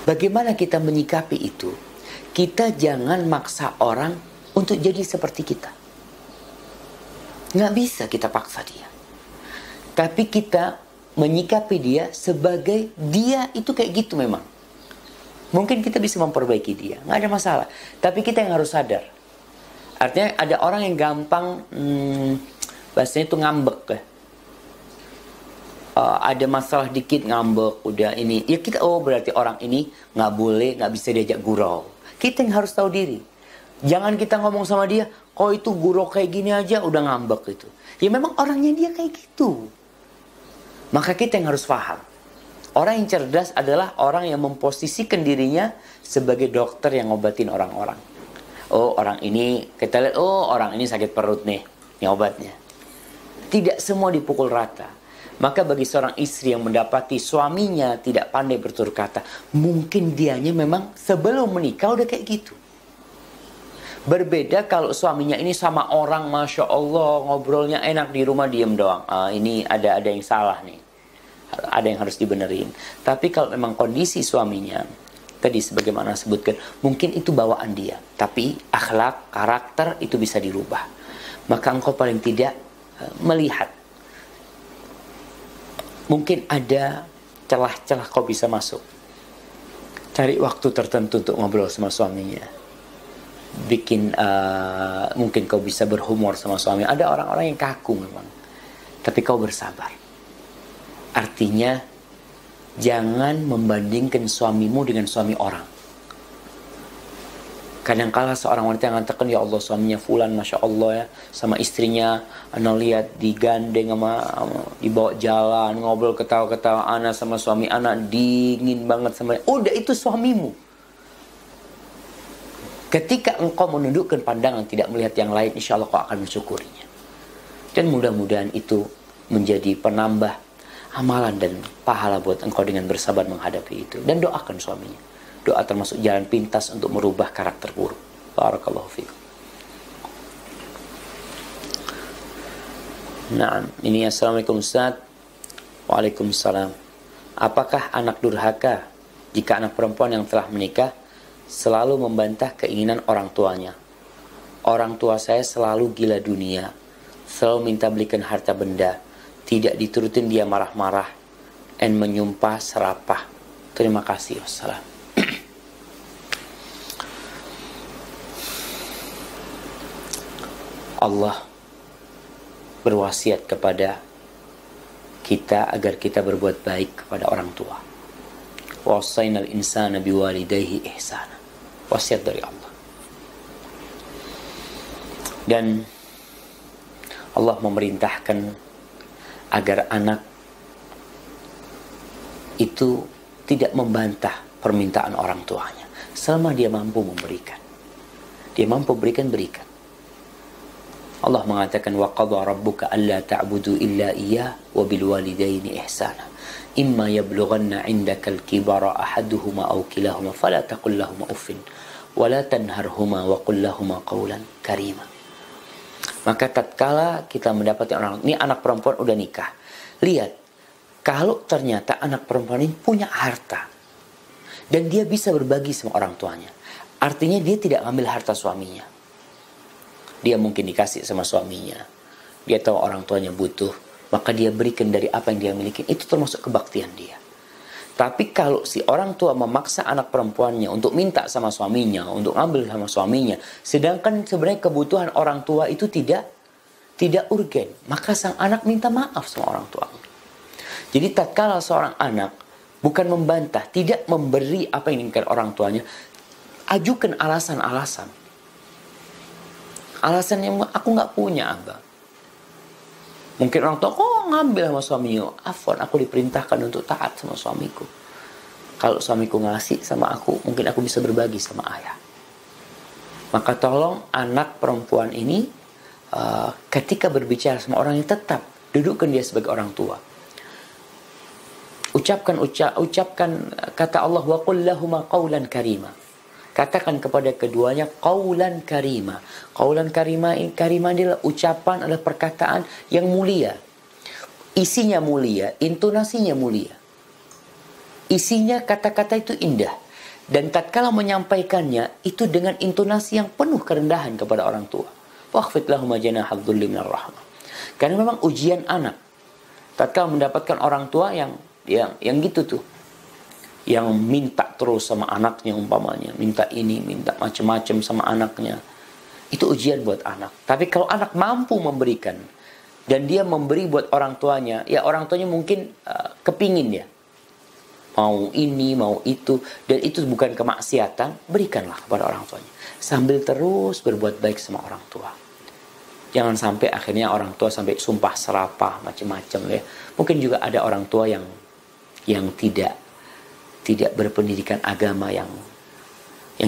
Bagaimana kita menyikapi itu? Kita jangan maksa orang untuk jadi seperti kita. Nggak bisa kita paksa dia. Tapi kita menyikapi dia sebagai dia itu kayak gitu memang. Mungkin kita bisa memperbaiki dia, nggak ada masalah. Tapi kita yang harus sadar. Artinya ada orang yang gampang, bahasanya itu ngambek ya. Ada masalah dikit ngambek, udah ini. Ya kita, berarti orang ini nggak boleh, nggak bisa diajak gurau. Kita yang harus tahu diri. Jangan kita ngomong sama dia, kok itu gurau kayak gini aja udah ngambek itu. Ya memang orangnya dia kayak gitu. Maka kita yang harus paham. Orang yang cerdas adalah orang yang memposisikan dirinya sebagai dokter yang ngobatin orang-orang. Oh orang ini, kita lihat, orang ini sakit perut nih, ini obatnya. Tidak semua dipukul rata. Maka bagi seorang istri yang mendapati suaminya tidak pandai bertutur kata, mungkin dianya memang sebelum menikah udah kayak gitu. Berbeda kalau suaminya ini sama orang, Masya Allah, ngobrolnya enak, di rumah diem doang. Ini ada yang salah nih. Ada yang harus dibenerin. Tapi kalau memang kondisi suaminya, tadi sebagaimana sebutkan, mungkin itu bawaan dia. Tapi akhlak, karakter itu bisa dirubah. Maka engkau paling tidak melihat. Mungkin ada celah-celah kau bisa masuk. Cari waktu tertentu untuk ngobrol sama suaminya. Bikin, mungkin kau bisa berhumor sama suami. Ada orang-orang yang kaku memang. Tapi kau bersabar. Artinya, jangan membandingkan suamimu dengan suami orang. Kadangkala seorang wanita yang mengatakan, ya Allah suaminya fulan, Masya Allah ya, sama istrinya, ana lihat digandeng sama dibawa jalan, ngobrol ketawa-ketawa, ana sama suami anak dingin banget sama. Udah itu suamimu. Ketika engkau menundukkan pandangan tidak melihat yang lain, insya Allah kau akan mensyukurinya. Dan mudah-mudahan itu menjadi penambah amalan dan pahala buat engkau dengan bersabar menghadapi itu. Dan doakan suaminya. Doa termasuk jalan pintas untuk merubah karakter buruk. Barakallahu fiikum. Nah, ini assalamualaikum Ustaz. Waalaikumsalam. Apakah anak durhaka jika anak perempuan yang telah menikah selalu membantah keinginan orang tuanya? Orang tua saya selalu gila dunia, selalu minta belikan harta benda. Tidak diturutin dia marah-marah dan menyumpah serapah. Terima kasih. Wassalam. Allah berwasiat kepada kita agar kita berbuat baik kepada orang tua. Wasainal insana biwalidayhi ihsana. Wasiat dari Allah. Dan Allah memerintahkan agar anak itu tidak membantah permintaan orang tuanya selama dia mampu memberikan. Dia mampu berikan. Allah mengatakan wa qadha rabbuka alla ta'budu illa iyyah wa bil walidaini ihsana. Imma yablughanna 'indaka al-kibara ahaduhuma aw kilahuma fala taqul lahumā uffin wa la tanharhuma wa qul lahumā qawlan karīma. Maka tatkala kita mendapati orang, ini anak perempuan udah nikah. Lihat, kalau ternyata anak perempuan ini punya harta. Dan dia bisa berbagi sama orang tuanya. Artinya dia tidak ambil harta suaminya. Dia mungkin dikasih sama suaminya. Dia tahu orang tuanya butuh. Maka dia berikan dari apa yang dia miliki. Itu termasuk kebaktian dia. Tapi kalau si orang tua memaksa anak perempuannya untuk minta sama suaminya, untuk ambil sama suaminya, sedangkan sebenarnya kebutuhan orang tua itu tidak urgen, maka sang anak minta maaf sama orang tua. Jadi tatkala seorang anak bukan membantah, tidak memberi apa yang diinginkan orang tuanya, ajukan alasan-alasan. Alasan yang aku nggak punya, Abang. Mungkin orang tua, ngambil sama suaminya. Afwan, aku diperintahkan untuk taat sama suamiku. Kalau suamiku ngasih sama aku, mungkin aku bisa berbagi sama ayah. Maka tolong anak perempuan ini, ketika berbicara sama orang yang tetap, dudukkan dia sebagai orang tua. Ucapkan kata Allah, wa qul lahuma qawlan karima. katakan kepada keduanya qaulan karima. Qaulan karima adalah ucapan, adalah perkataan yang mulia. Isinya mulia, intonasinya mulia. Isinya kata-kata itu indah. Dan tatkala menyampaikannya itu dengan intonasi yang penuh kerendahan kepada orang tua. Wakhfid lahum janaha dzulli minar rahmah. Karena memang ujian anak. Tatkala mendapatkan orang tua yang gitu tuh. Yang minta terus sama anaknya umpamanya, minta ini, minta macam-macam sama anaknya. Itu ujian buat anak. Tapi kalau anak mampu memberikan dan dia memberi buat orang tuanya, ya orang tuanya mungkin kepingin ya. Mau ini, mau itu, dan itu bukan kemaksiatan, berikanlah kepada orang tuanya. Sambil terus berbuat baik sama orang tua. Jangan sampai akhirnya orang tua sampai sumpah serapah macam-macam ya. Mungkin juga ada orang tua yang tidak berpendidikan agama yang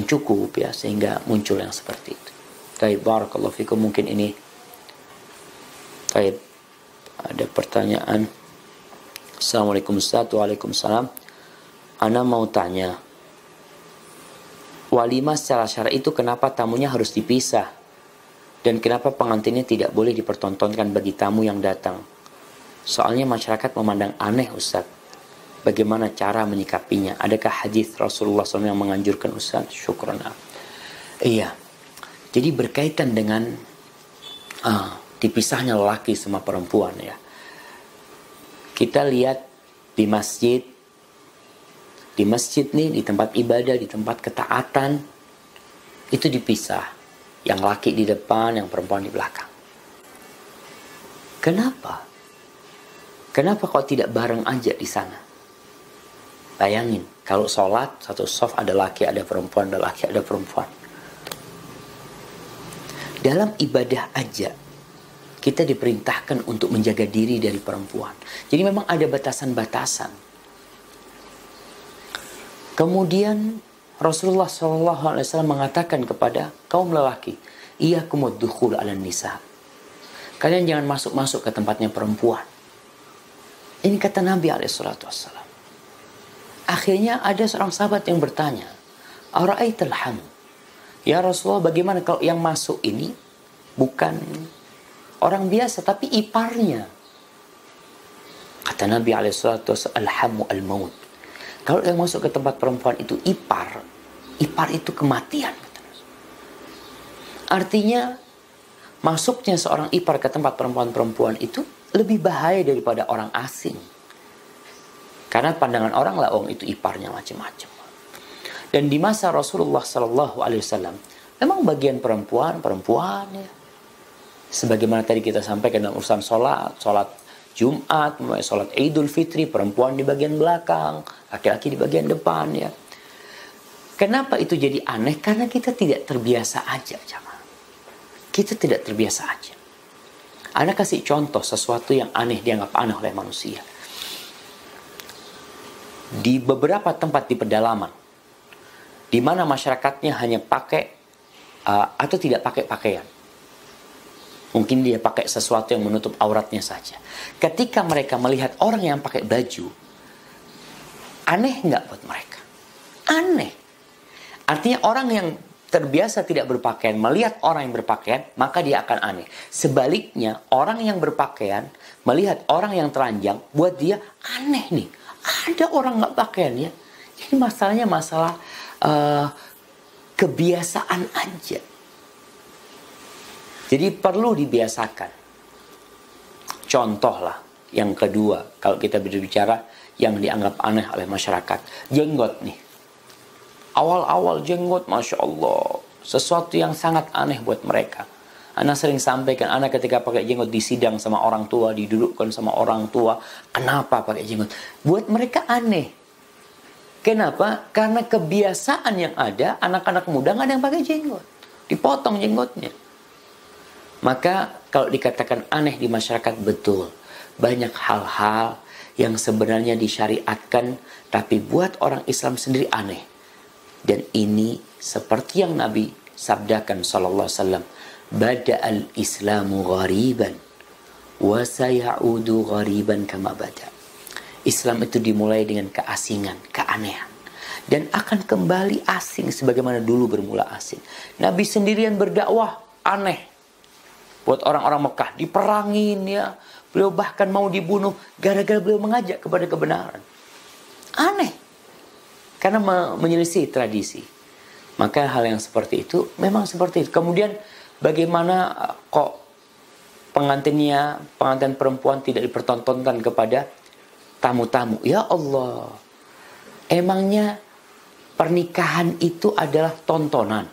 cukup ya, sehingga muncul yang seperti itu. Baik, barakallahu fikum. Mungkin ini baik, ada pertanyaan. Assalamualaikum Ustaz. Waalaikumsalam. Ana mau tanya, walimah secara syar'i itu kenapa tamunya harus dipisah? Dan kenapa pengantinnya tidak boleh dipertontonkan bagi tamu yang datang? Soalnya masyarakat memandang aneh Ustaz. Bagaimana cara menyikapinya? Adakah hadis Rasulullah SAW yang menganjurkan Ustaz? Syukran. Iya. Jadi berkaitan dengan dipisahnya lelaki sama perempuan ya. Kita lihat di masjid nih, di tempat ibadah, di tempat ketaatan, itu dipisah. Yang laki di depan, yang perempuan di belakang. Kenapa? Kenapa kok tidak bareng aja di sana? Bayangin, kalau sholat, satu shaf ada laki, ada perempuan, ada laki, ada perempuan. Dalam ibadah aja, kita diperintahkan untuk menjaga diri dari perempuan. Jadi memang ada batasan-batasan. Kemudian Rasulullah SAW mengatakan kepada kaum lelaki, iyyakumud dukhul 'alan nisa. Kalian jangan masuk-masuk ke tempatnya perempuan. Ini kata Nabi SAW. Akhirnya ada seorang sahabat yang bertanya, ara'aital ham? Ya Rasulullah, bagaimana kalau yang masuk ini bukan orang biasa tapi iparnya? Kata Nabi SAW, alhamu al-maut. Kalau yang masuk ke tempat perempuan itu ipar itu kematian. Artinya masuknya seorang ipar ke tempat perempuan-perempuan itu lebih bahaya daripada orang asing. Karena pandangan orang lah, itu iparnya macam-macam. Dan di masa Rasulullah SAW, memang bagian perempuan ya. Sebagaimana tadi kita sampaikan dalam urusan sholat Jumat, sholat Idul Fitri, perempuan di bagian belakang, laki-laki di bagian depan ya. Kenapa itu jadi aneh? Karena kita tidak terbiasa aja, jamaah. Kita tidak terbiasa aja. Ana kasih contoh sesuatu yang aneh, dianggap aneh oleh manusia. Di beberapa tempat di pedalaman, di mana masyarakatnya hanya pakai atau tidak pakai pakaian, mungkin dia pakai sesuatu yang menutup auratnya saja. Ketika mereka melihat orang yang pakai baju, aneh nggak buat mereka? Aneh. Artinya orang yang terbiasa tidak berpakaian melihat orang yang berpakaian, maka dia akan aneh. Sebaliknya, orang yang berpakaian melihat orang yang telanjang, buat dia aneh nih. Ada orang nggak pakaian ya. Ini masalahnya masalah kebiasaan aja. Jadi perlu dibiasakan. Contoh lah yang kedua, kalau kita berbicara yang dianggap aneh oleh masyarakat, jenggot nih. Awal-awal jenggot, Masya Allah, sesuatu yang sangat aneh buat mereka. Ana sering sampaikan, ana ketika pakai jenggot di sidang sama orang tua, didudukkan sama orang tua, kenapa pakai jenggot? Buat mereka aneh. Kenapa? Karena kebiasaan yang ada, anak-anak muda nggak ada yang pakai jenggot. Dipotong jenggotnya. Maka kalau dikatakan aneh di masyarakat, betul. Banyak hal-hal yang sebenarnya disyariatkan, tapi buat orang Islam sendiri aneh. Dan ini seperti yang Nabi sabdakan sallallahu alaihi wasallam, bada'al islamu ghariban wa sayaudu ghariban kama bada. Islam itu dimulai dengan keasingan, keanehan, dan akan kembali asing sebagaimana dulu bermula asing. Nabi sendirian berdakwah, aneh buat orang-orang Mekah, diperangin ya. Beliau bahkan mau dibunuh gara-gara beliau mengajak kepada kebenaran. Aneh, karena menyelisih tradisi. Maka hal yang seperti itu memang seperti itu. Kemudian bagaimana kok pengantin perempuan tidak dipertontonkan kepada tamu-tamu? Ya Allah, emangnya pernikahan itu adalah tontonan?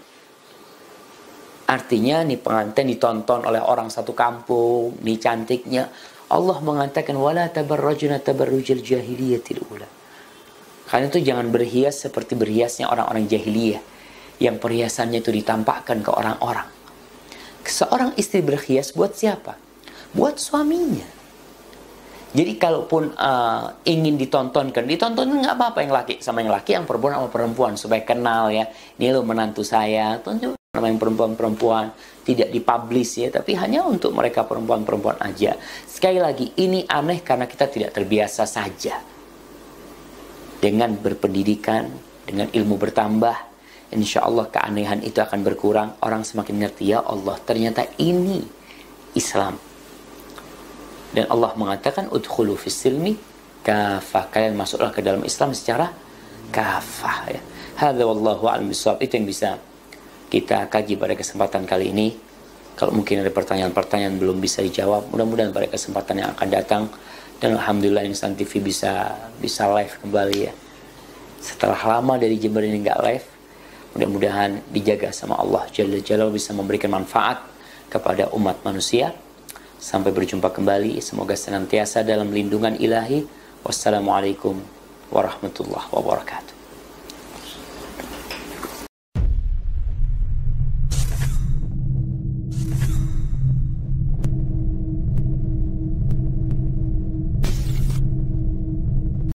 Artinya nih pengantin ditonton oleh orang satu kampung, nih cantiknya. Allah mengatakan wala tabarrajna tabarrujal jahiliyatil ula. Karena itu jangan berhias seperti berhiasnya orang-orang jahiliyah yang perhiasannya itu ditampakkan ke orang-orang. Seorang istri berhias buat siapa? Buat suaminya. Jadi kalaupun ingin ditonton nggak apa-apa, yang laki sama yang laki, yang perempuan sama perempuan, supaya kenal ya. Ini lo menantu saya, tunjuk nama yang perempuan-perempuan, tidak dipublish ya, tapi hanya untuk mereka perempuan-perempuan aja. Sekali lagi, ini aneh karena kita tidak terbiasa saja. Dengan berpendidikan, dengan ilmu bertambah, insya Allah keanehan itu akan berkurang. Orang semakin ngerti, ya Allah, ternyata ini Islam. Dan Allah mengatakan udkhulu fis silmi kafah, kalian masuklah ke dalam Islam secara kafah ya. Hadza wallahu a'lam bishawab. Itu yang bisa kita kaji pada kesempatan kali ini. Kalau mungkin ada pertanyaan-pertanyaan belum bisa dijawab, mudah-mudahan pada kesempatan yang akan datang. Dan alhamdulillah Insan TV bisa live kembali ya. Setelah lama dari Jember ini nggak live, mudah-mudahan dijaga sama Allah Jalla Jalaluhu, bisa memberikan manfaat kepada umat manusia. Sampai berjumpa kembali, semoga senantiasa dalam lindungan ilahi. Wassalamualaikum warahmatullahi wabarakatuh.